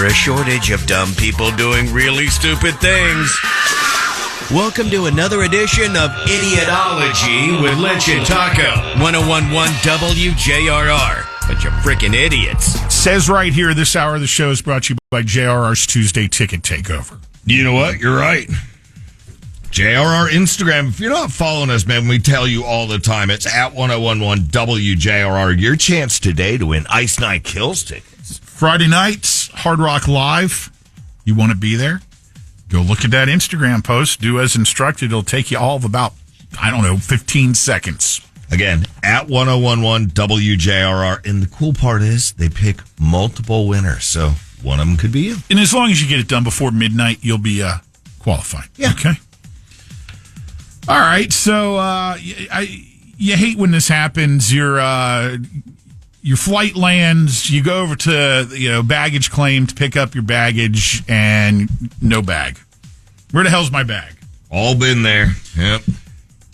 A shortage of dumb people doing really stupid things. Welcome to another edition of Idiotology with Lynch and Taco. 1011 WJRR. Bunch of frickin' idiots. Says right here, this hour of the show is brought to you by JRR's Tuesday Ticket Takeover. You know what? You're right. JRR Instagram. If you're not following us, man, we tell you all the time. It's at 1011 WJRR. Your chance today to win Ice Night Kills tickets. Friday nights, Hard Rock Live. You want to be there? Go look at that Instagram post. Do as instructed. It'll take you all of about, 15 seconds. Again, at 1011 WJRR. And the cool part is they pick multiple winners. So one of them could be you. And as long as you get it done before midnight, you'll be qualified. Yeah. Okay. All right. So you hate when this happens. Your flight lands. You go over to baggage claim to pick up your baggage, and no bag. Where the hell's my bag? All been there. Yep.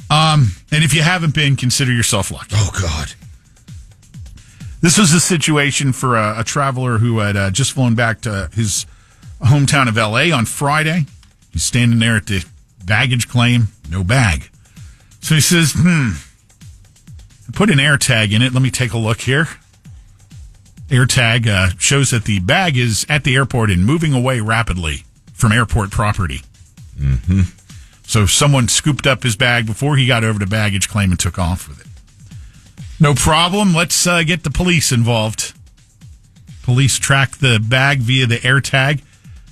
And if you haven't been, consider yourself lucky. Oh, God. This was a situation for a traveler who had just flown back to his hometown of L.A. on Friday. He's standing there at the baggage claim, no bag. So he says, put an air tag in it. Let me take a look here. Air tag shows that the bag is at the airport and moving away rapidly from airport property. Mm-hmm. So someone scooped up his bag before he got over to baggage claim and took off with it. No problem. Let's get the police involved. Police tracked the bag via the air tag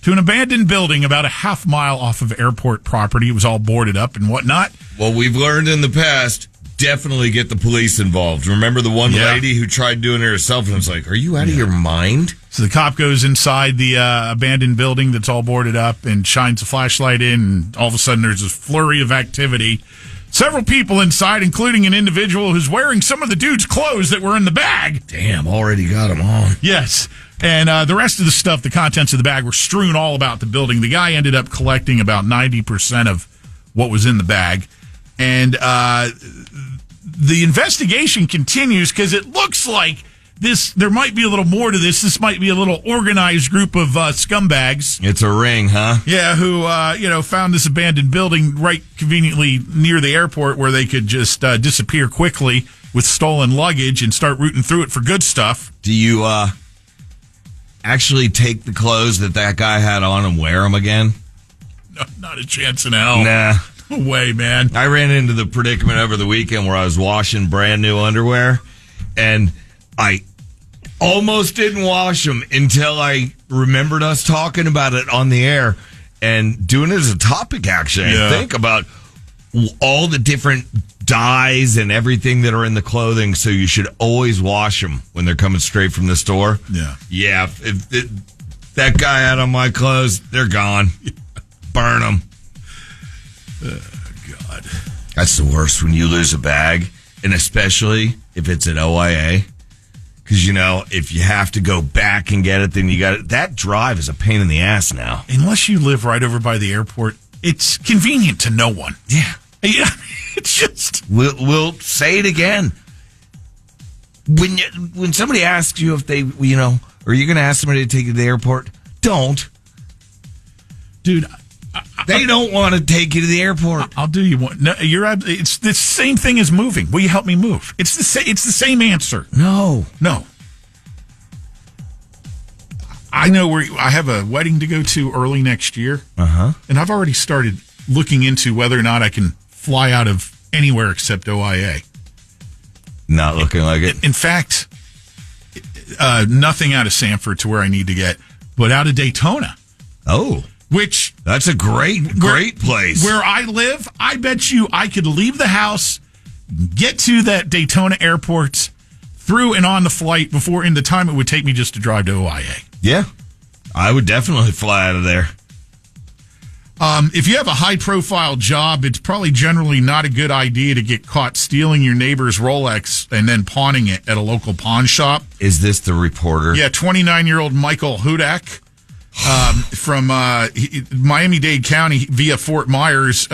to an abandoned building about a half mile off of airport property. It was all boarded up and whatnot. Well, we've learned in the past, definitely get the police involved. Remember the one lady who tried doing it herself and was like, are you out of your mind? So the cop goes inside the abandoned building that's all boarded up and shines a flashlight in, and all of a sudden there's a flurry of activity. Several people inside, including an individual who's wearing some of the dude's clothes that were in the bag. Damn, already got him on. Yes. And the rest of the stuff, the contents of the bag, were strewn all about the building. The guy ended up collecting about 90% of what was in the bag. And the investigation continues because it looks like there might be a little more to this. This might be a little organized group of scumbags. It's a ring, huh? Yeah, who found this abandoned building right conveniently near the airport where they could just disappear quickly with stolen luggage and start rooting through it for good stuff. Do you actually take the clothes that guy had on and wear them again? No, not a chance in hell. Nah. No way, man. I ran into the predicament over the weekend where I was washing brand new underwear, and I almost didn't wash them until I remembered us talking about it on the air and doing it as a topic, actually. Yeah. I think about all the different dyes and everything that are in the clothing, so you should always wash them when they're coming straight from the store. Yeah. Yeah, if that guy had on my clothes, they're gone. Burn them. God. That's the worst when you lose a bag, and especially if it's at OIA. Because, if you have to go back and get it, then you got it. That drive is a pain in the ass now. Unless you live right over by the airport, it's convenient to no one. Yeah. It's just... We'll say it again. When somebody asks you if they, are you going to ask somebody to take you to the airport? Don't. Dude... They don't want to take you to the airport. I'll do you one. No, it's the same thing as moving. Will you help me move? It's the same answer. No. I know where I have a wedding to go to early next year. And I've already started looking into whether or not I can fly out of anywhere except OIA. Not looking like it. In fact, nothing out of Sanford to where I need to get, but out of Daytona. Oh. Which... That's a great place. Where I live, I bet you I could leave the house, get to that Daytona airport, through and on the flight in the time it would take me just to drive to OIA. Yeah. I would definitely fly out of there. If you have a high-profile job, it's probably generally not a good idea to get caught stealing your neighbor's Rolex and then pawning it at a local pawn shop. Is this the reporter? Yeah, 29-year-old Michael Hudak. From Miami-Dade County via Fort Myers,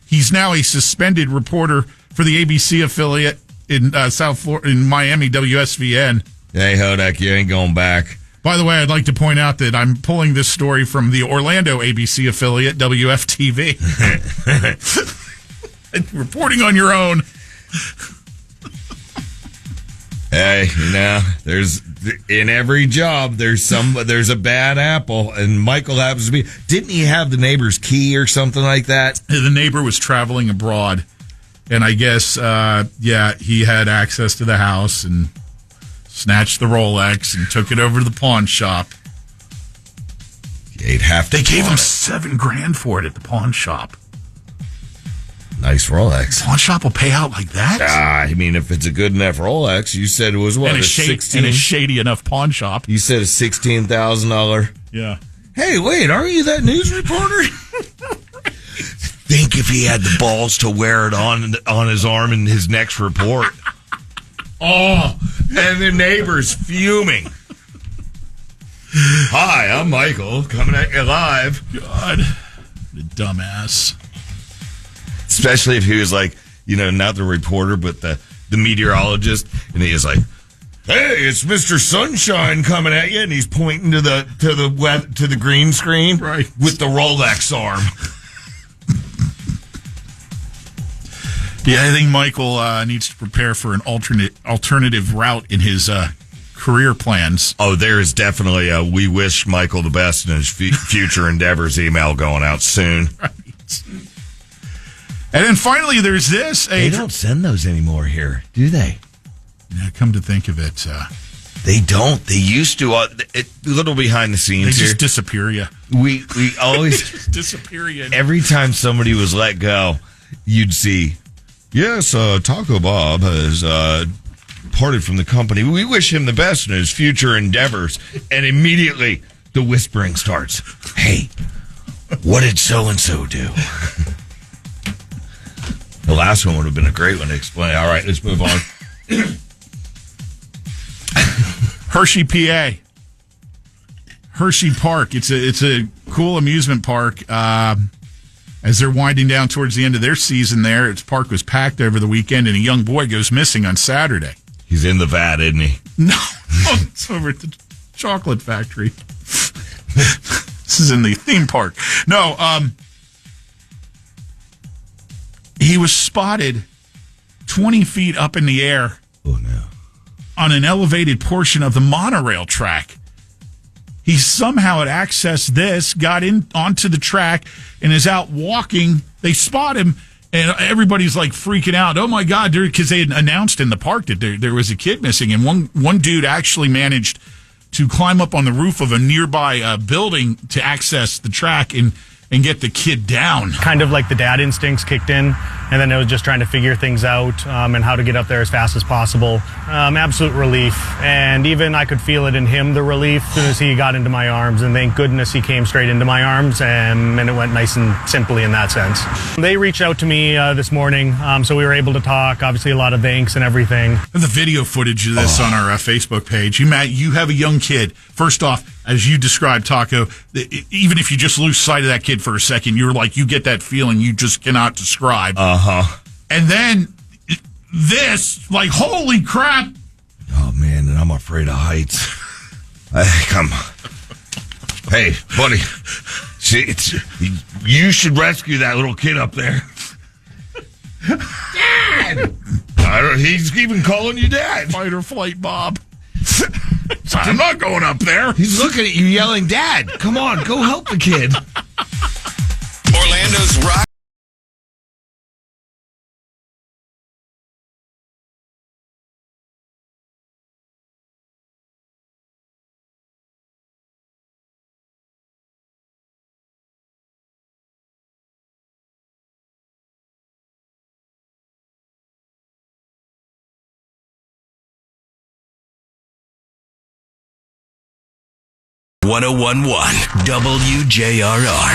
he's now a suspended reporter for the ABC affiliate in South Florida, in Miami, WSVN. Hey, Hodak, you ain't going back. By the way, I'd like to point out that I'm pulling this story from the Orlando ABC affiliate, WFTV. Reporting on your own. Hey, there's in every job there's a bad apple, and Michael happens to be. Didn't he have the neighbor's key or something like that? The neighbor was traveling abroad, and I guess he had access to the house and snatched the Rolex and took it over to the pawn shop. They gave him $7,000 for it at the pawn shop. Nice Rolex. Pawn shop will pay out like that? I mean, if it's a good enough Rolex, you said it was what? And a shady enough pawn shop. You said a $16,000. Yeah. Hey, wait, aren't you that news reporter? Think if he had the balls to wear it on his arm in his next report. Oh, and the neighbor's fuming. Hi, I'm Michael, coming at you live. God, the dumbass. Especially if he was like, not the reporter, but the meteorologist, and he is like, "Hey, it's Mr. Sunshine coming at you," and he's pointing to the green screen, right, with the Rolex arm. Yeah, I think Michael needs to prepare for an alternative route in his career plans. Oh, there is definitely a "We wish Michael the best in his future endeavors" email going out soon. Right. And then finally, there's this. They don't send those anymore here, do they? Yeah, come to think of it. They don't. They used to. A little behind the scenes. They just disappear you. We always just disappear you. Every time somebody was let go, you'd see, yes, Taco Bob has parted from the company. We wish him the best in his future endeavors. And immediately the whispering starts. Hey, what did so-and-so do? The last one would have been a great one to explain. All right, let's move on. Hershey, PA. Hersheypark. It's a cool amusement park. As they're winding down towards the end of their season there, its park was packed over the weekend, and a young boy goes missing on Saturday. He's in the vat, isn't he? No, it's over at the chocolate factory. This is in the theme park. No, he was spotted 20 feet up in the air. Oh, no. On an elevated portion of the monorail track. He somehow had accessed this, got in onto the track, and is out walking. They spot him, and everybody's like freaking out. Oh, my God, because they had announced in the park that there was a kid missing, and one dude actually managed to climb up on the roof of a nearby building to access the track and get the kid down. Kind of like the dad instincts kicked in, and then it was just trying to figure things out and how to get up there as fast as possible. Absolute relief, and even I could feel it in him, the relief, as soon as he got into my arms, and thank goodness he came straight into my arms, and it went nice and simply in that sense. They reached out to me this morning, so we were able to talk. Obviously a lot of thanks and everything. And the video footage of this on our Facebook page. You have a young kid. First off, as you described, Taco, even if you just lose sight of that kid for a second, you get that feeling you just cannot describe. Uh-huh. And then this, holy crap. Oh, man, and I'm afraid of heights. Come on. Hey, buddy, you should rescue that little kid up there. Dad! He's even calling you Dad. Fight or flight, Bob. I'm not going up there. He's looking at you yelling, Dad, come on, go help the kid. Orlando's Rock. .1011 WJRR.